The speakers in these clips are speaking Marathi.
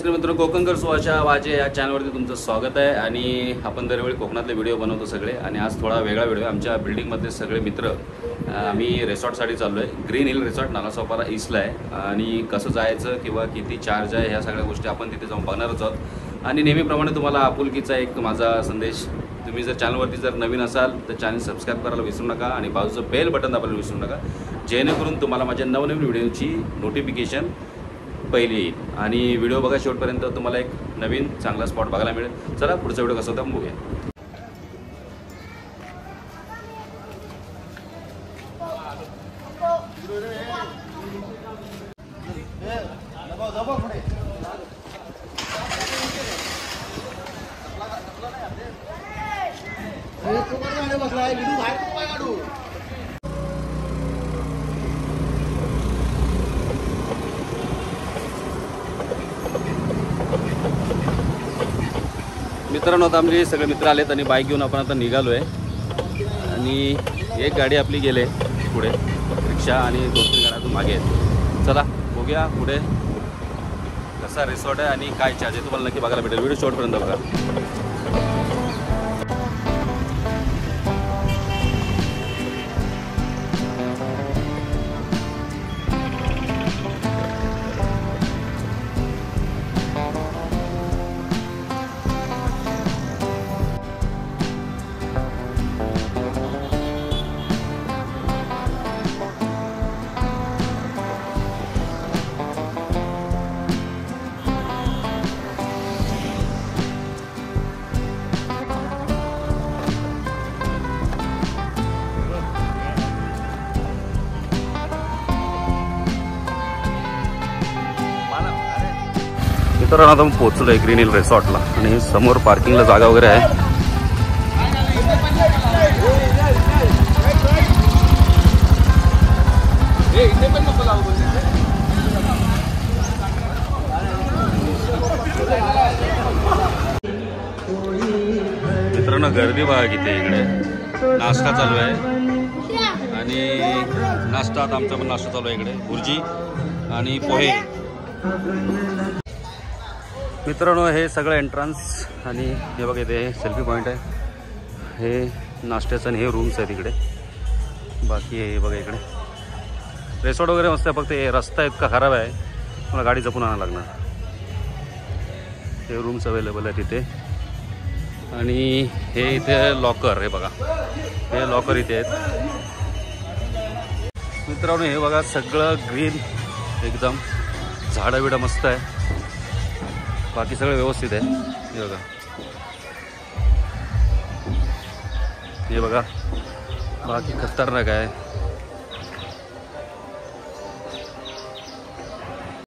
शेतकरी मित्र कोकणकर सुवाच्या वाजे या चॅनलवरती तुमचं स्वागत आहे। आणि आपण दरवेळी कोकणातले व्हिडिओ बनवतो सगळे, आणि आज थोडा वेगळा व्हिडिओ आहे। आमच्या बिल्डिंगमधले सगळे मित्र आम्ही रिसॉर्टसाठी चाललो आहे। ग्रीन हिल रिसॉर्ट नालासोपारा ईस्टला आहे, आणि कसं जायचं किंवा किती चार्ज आहे ह्या सगळ्या गोष्टी आपण तिथे जाऊन बघणारच आहोत। आणि नेहमीप्रमाणे तुम्हाला आपुलकीचा एक माझा संदेश, तुम्ही जर चॅनलवरती जर नवीन असाल तर चॅनल सबस्क्राईब करायला विसरू नका आणि बाजूचं बेल बटन दाबायला विसरू नका, जेणेकरून तुम्हाला माझ्या नवनवीन व्हिडिओची नोटिफिकेशन पहिली येईल। आणि व्हिडिओ बघा शेवटपर्यंत, तुम्हाला एक नवीन चांगला स्पॉट बघायला मिळेल। चला पुढचा व्हिडिओ कसा होता बघूया। मित्रांनो, आता आमचे सगळे मित्र आलेत आणि बाईक घेऊन आपण आता निघालो आहे। आणि एक गाडी आपली गेले पुढे, रिक्षा, आणि 2-3 गाड्या मागे आहेत। चला बघूया पुढे कसा रिसॉर्ट आहे आणि काय चार्ज आहे, तुम्हाला नक्की बघायला भेटेल। व्हिडिओ शेवटपर्यंत बघा। मित्रांनो, आता पोहोचलो आहे ग्रीन हिल रिसॉर्टला, आणि समोर पार्किंगला जागा वगैरे आहे। मित्रांनो, गर्दी बघा किती इकडे। नाश्ता चालू आहे, आणि नाश्ता आता आमचा पण नाश्ता चालू आहे इकडे, भुर्जी आणि पोहे। मित्रांनो, हे सगळं एंट्रन्स, आणि हे बघा इथे सेल्फी पॉईंट आहे, हे नाश्त्याचं आणि हे रूम्स आहेत इकडे। बाकी हे बघा इकडे रिसॉर्ट वगैरे मस्त आहे, फक्त हे रस्ता इतका खराब आहे, मला गाडी जपून आणायला लागणार। हे रूम्स अवेलेबल आहेत इथे, आणि हे इथे लॉकर, हे बघा हे लॉकर इथे आहेत। मित्रांनो, हे बघा सगळं ग्रीन, एकदम झाडं बिडं मस्त आहे, बाकी सगळं व्यवस्थित आहे। हे बघा, हे बघा बाकी खतरनाक आहे।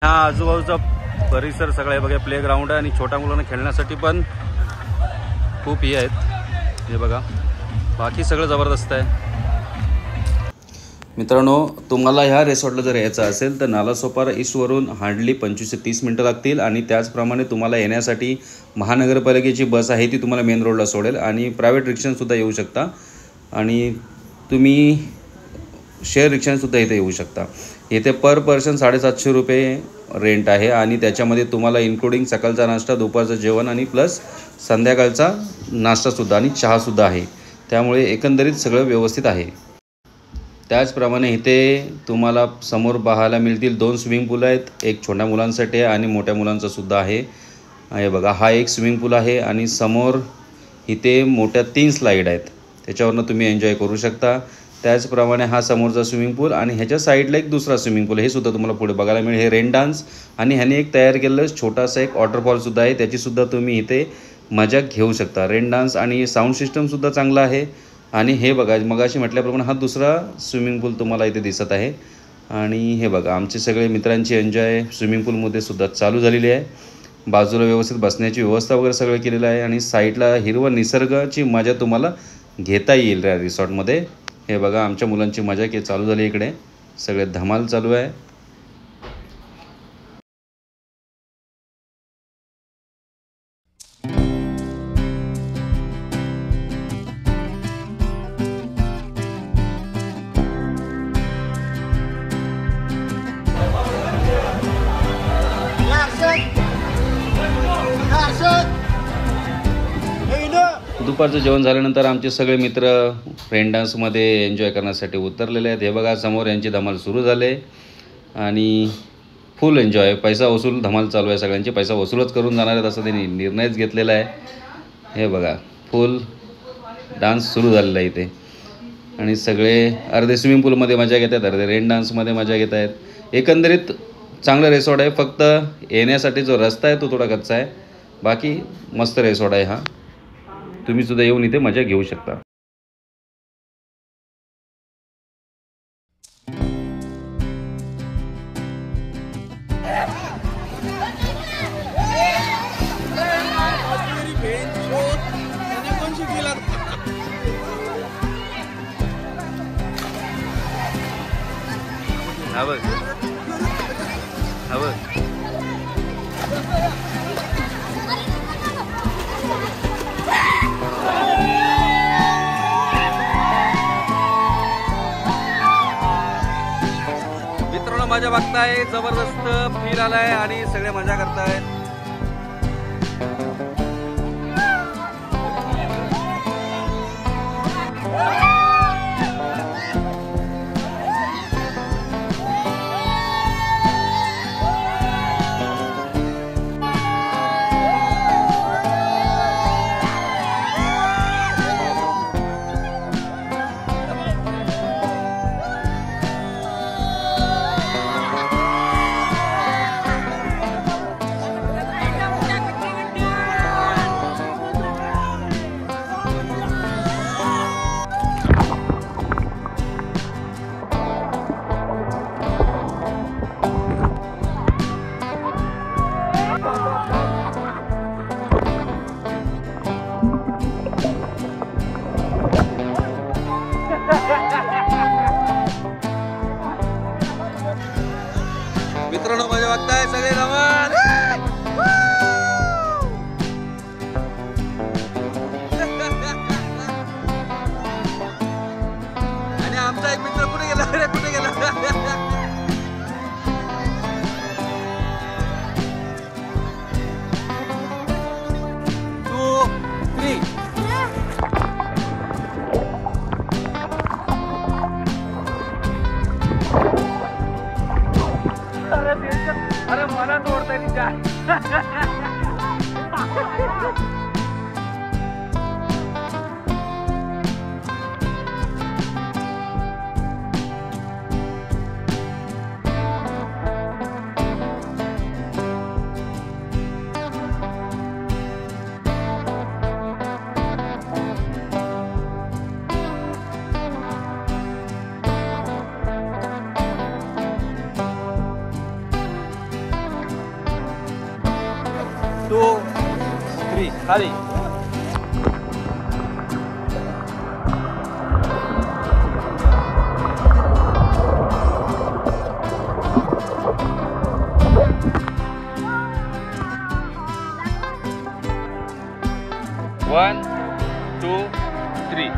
हा आजूबाजूचा परिसर सगळा आहे बघा, प्ले ग्राउंड आहे, आणि छोट्या मुलांना खेळण्यासाठी पण खूप हे आहेत। हे बघा बाकी सगळं जबरदस्त आहे। मित्रांनो, तुम्हाला ह्या रिसॉर्टला जर यायचं असेल तर नालासोपारा ईस्टवरून हार्डली 25 ते 30 मिनटं लागतील, आणि त्याचप्रमाणे तुम्हाला येण्यासाठी महानगरपालिकेची बस आहे, ती तुम्हाला मेन रोडला सोडेल, आणि प्रायव्हेट रिक्षासुद्धा येऊ शकता, आणि तुम्ही शेअर रिक्षासुद्धा इथे येऊ शकता। इथे पर पर्सन 750 रुपये रेंट आहे, आणि त्याच्यामध्ये तुम्हाला इन्क्लुडिंग सकाळचा नाश्ता, दुपारचं जेवण, आणि प्लस संध्याकाळचा नाश्तासुद्धा आणि चहासुद्धा आहे। त्यामुळे एकंदरीत सगळं व्यवस्थित आहे। त्याचप्रमाणे इथे तुम्हाला समोर पाहायला मिळतील 2 स्विमिंग पूल आहेत, एक छोट्या मुलांसाठी आहे आणि मोठ्या मुलांचा सुद्धा आहे। हे बघा, हा एक स्विमिंग पूल आहे, आणि समोर इथे मोठ्या 3 स्लाईड आहेत, त्याच्यावरनं तुम्ही एन्जॉय करू शकता। त्याचप्रमाणे हा समोरचा स्विमिंग पूल, आणि ह्याच्या साईडला एक दुसरा स्विमिंग पूल, हे सुद्धा तुम्हाला पुढे बघायला मिळेल। हे रेन डान्स, आणि ह्याने एक तयार केलेलं छोटासा एक वॉटरफॉलसुद्धा आहे, त्याचीसुद्धा तुम्ही इथे मजा घेऊ शकता। रेन डान्स आणि साऊंड सिस्टमसुद्धा चांगला आहे। आणि हे बघा, मगाशी म्हटल्याप्रमाणे हा दुसरा स्विमिंग पूल तुम्हाला इथे दिसत आहे। आणि हे बघा, आमचे सगळे मित्रांची एन्जॉय स्विमिंग पूलमध्ये सुद्धा चालू झालेली आहे। बाजूला व्यवस्थित बसण्याची व्यवस्था वगैरे सगळं केलेलं आहे, आणि साईडला हिरवं निसर्गाची मजा तुम्हाला घेता येईल या रिसॉर्टमध्ये। हे बघा, आमच्या मुलांची मजा चालू झाली इकडे, सगळे धमाल चालू आहे। दुपारचं जेवण झाल्यानंतर आमचे सगळे मित्र फ्रेंड डान्समध्ये एन्जॉय करण्यासाठी उतरलेले आहेत. हे बघा समोर यांची धमाल सुरू झाले आणि फुल एन्जॉय, पैसा वसूल धमाल चालू आहे. सगळ्यांचे पैसा वसूलच करून जाणार आहेत असं त्यांनी निर्णयच घेतलेला आहे. हे बघा फुल डान्स सुरू झालेला आहे इथे आणि सगळे अर्धे स्विमिंग पूलमध्ये मजा घेत आहेत, अर्धे रेन डान्समध्ये मजा घेत आहेत. एकंदरीत चांगलं रिसॉर्ट आहे. फक्त येण्यासाठी जो रस्ता आहे तो थोडा कच्चा आहे, बाकी मस्त रिसॉर्ट आहे हा. तुम्ही सुद्धा येऊन इथे मजा घेऊ शकता. मित्रांनो मजा बघताय, जबरदस्त फील आलाय आणि सगळे मजा करतायत. मित्रांनो मजा बघताय सगळे धमाल. आणि आमचा एक मित्र कुठे गेला रे, कुठे गेला? 2, 3. अरे मला तोडताय खाली. One, 2, 3.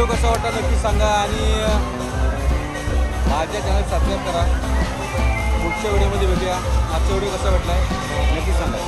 व्हिडिओ कसा वाटला नक्की सांगा आणि माझ्या चॅनल सबस्क्राईब करा. पुढच्या व्हिडिओमध्ये भेटूया. आजचा व्हिडिओ कसा वाटला नक्की सांगा.